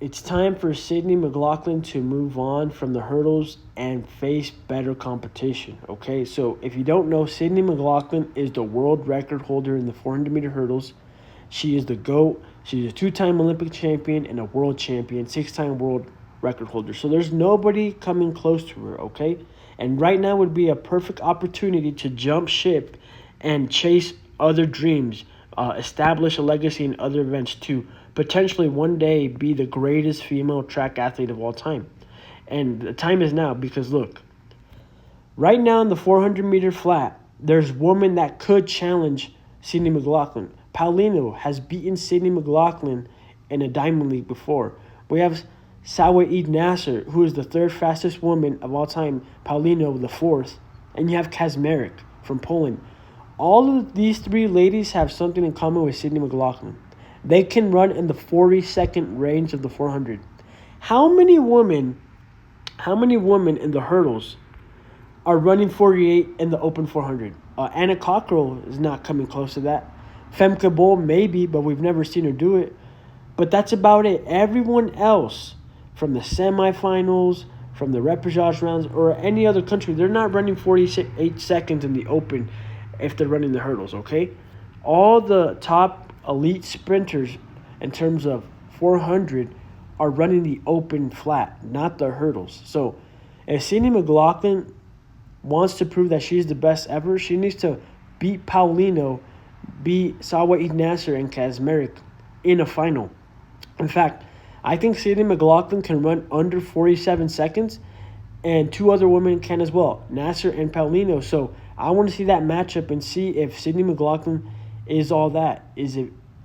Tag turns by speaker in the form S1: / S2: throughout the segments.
S1: It's time for Sydney McLaughlin to move on from the hurdles and face better competition. Okay, so if you don't know, Sydney McLaughlin is the world record holder in the 400-meter hurdles. She is the GOAT. She's a two-time Olympic champion and a world champion, six-time world record holder. So there's nobody coming close to her, okay? And right now would be a perfect opportunity to jump ship and chase other dreams, establish a legacy in other events to potentially one day be the greatest female track athlete of all time. And the time is now because look, right now in the 400-meter flat, there's women that could challenge Sydney McLaughlin. Paulino has beaten Sydney McLaughlin in a Diamond League before. We have Sawaid Naser, who is the third fastest woman of all time, Paulino the fourth, and you have Kazmarek from Poland. All of these three ladies have something in common with Sydney McLaughlin. They can run in the 40-second range of the 400. How many women in the hurdles are running 48 in the open 400? Anna Cockrell is not coming close to that. Femke Bol maybe, but we've never seen her do it. But that's about it. Everyone else from the semifinals, from the repechage rounds, or any other country, they're not running 48 seconds in the open if they're running the hurdles, okay? All the top elite sprinters in terms of 400 are running the open flat, not the hurdles. So if Sydney McLaughlin wants to prove that she's the best ever, she needs to beat Paulino, beat Sawaid Naser and Kazmarek in a final. In fact, I think Sydney McLaughlin can run under 47 seconds, and two other women can as well, Naser and Paulino. So I want to see that matchup and see if Sydney McLaughlin is all that.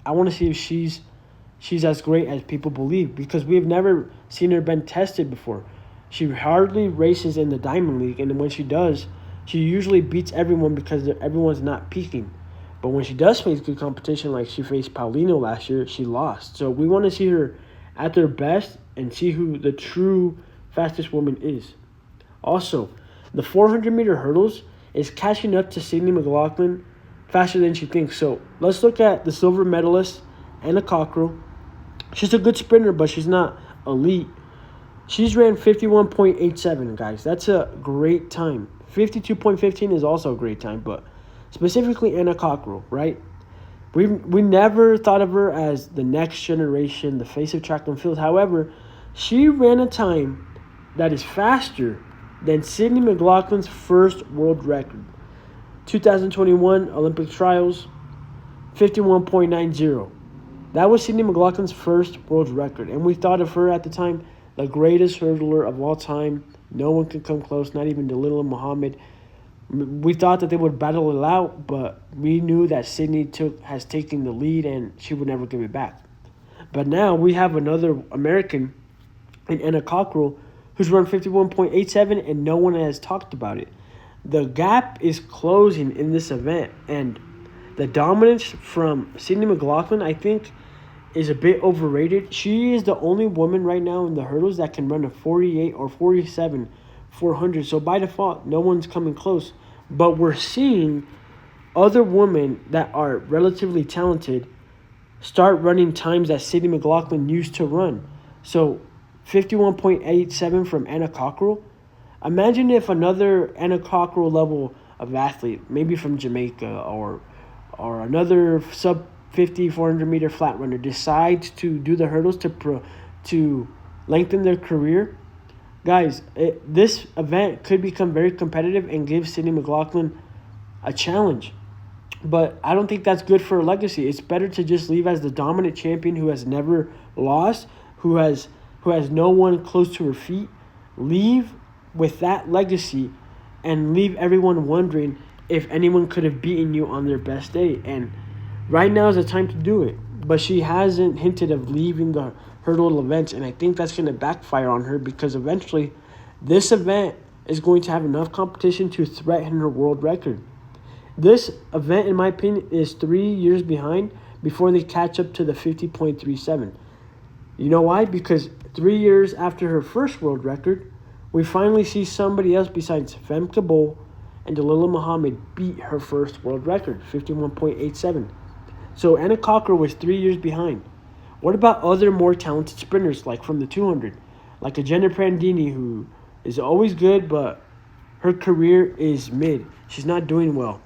S1: I want to see if she's as great as people believe, because we have never seen her been tested before. She hardly races in the Diamond League, and when she does, she usually beats everyone because everyone's not peaking. But when she does face good competition, like she faced Paulino last year, she lost. So we want to see her at their best and see who the true fastest woman is. Also, the 400-meter hurdles is catching up to Sydney McLaughlin faster than she thinks. So let's look at the silver medalist, Anna Cockrell. She's a good sprinter, but she's not elite. She's ran 51.87, guys. That's a great time. 52.15 is also a great time, but specifically Anna Cockrell, right? We never thought of her as the next generation, the face of track and field. However, she ran a time that is faster than Sydney McLaughlin's first world record. 2021 Olympic trials, 51.90. That was Sydney McLaughlin's first world record. And we thought of her at the time the greatest hurdler of all time. No one could come close, not even Dalilah Muhammad. We thought that they would battle it out, but we knew that Sydney has taken the lead and she would never give it back. But now we have another American in Anna Cockrell who's run 51.87 and no one has talked about it. The gap is closing in this event, and the dominance from Sydney McLaughlin, I think, is a bit overrated. She is the only woman right now in the hurdles that can run a 48 or 47 400. So by default, no one's coming close. But we're seeing other women that are relatively talented start running times that Sydney McLaughlin used to run. So 51.87 from Anna Cockrell. Imagine if another Anna Cockrell level of athlete, maybe from Jamaica or another sub 50 400 meter flat runner, decides to do the hurdles to lengthen their career. Guys, this event could become very competitive and give Sydney McLaughlin a challenge. But I don't think that's good for her legacy. It's better to just leave as the dominant champion who has never lost, who has no one close to her feet. Leave with that legacy and leave everyone wondering if anyone could have beaten you on their best day. And right now is the time to do it. But she hasn't hinted of leaving the hurdle events, and I think that's going to backfire on her, because eventually this event is going to have enough competition to threaten her world record. This event, in my opinion, is 3 years behind before they catch up to the 50.37. You know why? Because 3 years after her first world record, we finally see somebody else besides Femke Bol and Dalilah Muhammad beat her first world record, 51.87. So Anna Cockrell was 3 years behind. What about other more talented sprinters, like from the 200, like a Jenna Prandini, who is always good, but her career is mid. She's not doing well.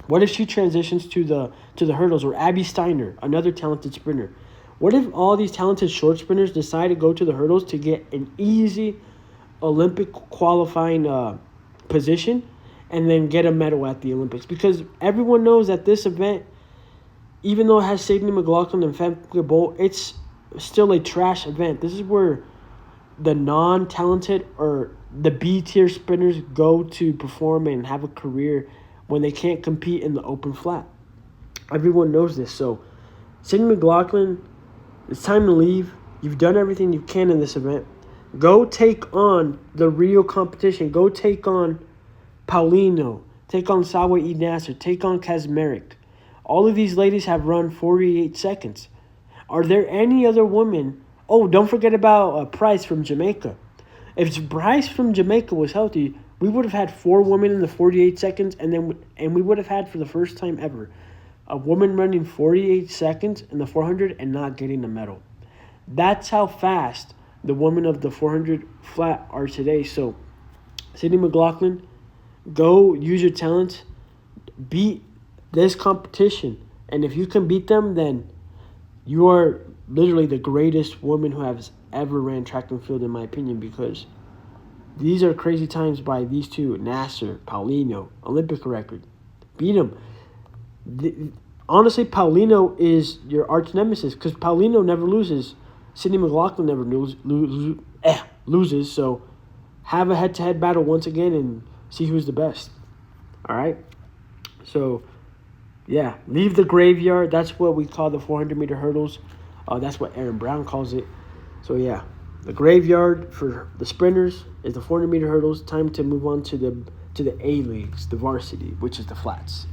S1: What if she transitions to the hurdles, or Abby Steiner, another talented sprinter? What if all these talented short sprinters decide to go to the hurdles to get an easy Olympic qualifying position and then get a medal at the Olympics? Because everyone knows that this event, even though it has Sydney McLaughlin and Femke Bol, it's still a trash event. This is where the non-talented or the B-tier sprinters go to perform and have a career when they can't compete in the open flat. Everyone knows this. So, Sydney McLaughlin, it's time to leave. You've done everything you can in this event. Go take on the real competition. Go take on Paulino. Take on Sawa Naser. Take on Kazmarek. All of these ladies have run 48 seconds. Are there any other women? Oh, don't forget about Price from Jamaica. If Price from Jamaica was healthy, we would have had 4 women in the 48 seconds, and we would have had, for the first time ever, a woman running 48 seconds in the 400 and not getting a medal. That's how fast the women of the 400 flat are today. So, Sydney McLaughlin, go use your talents, beat this competition, and if you can beat them, then you are literally the greatest woman who has ever ran track and field, in my opinion, because these are crazy times by these two, Naser, Paulino, Olympic record. Beat them. Honestly, Paulino is your arch nemesis, because Paulino never loses. Sydney McLaughlin never loses, so have a head-to-head battle once again and see who's the best. All right? So, yeah, leave the graveyard. That's what we call the 400-meter hurdles. That's what Aaron Brown calls it. So, yeah, the graveyard for the sprinters is the 400-meter hurdles. Time to move on to the A leagues, the varsity, which is the flats.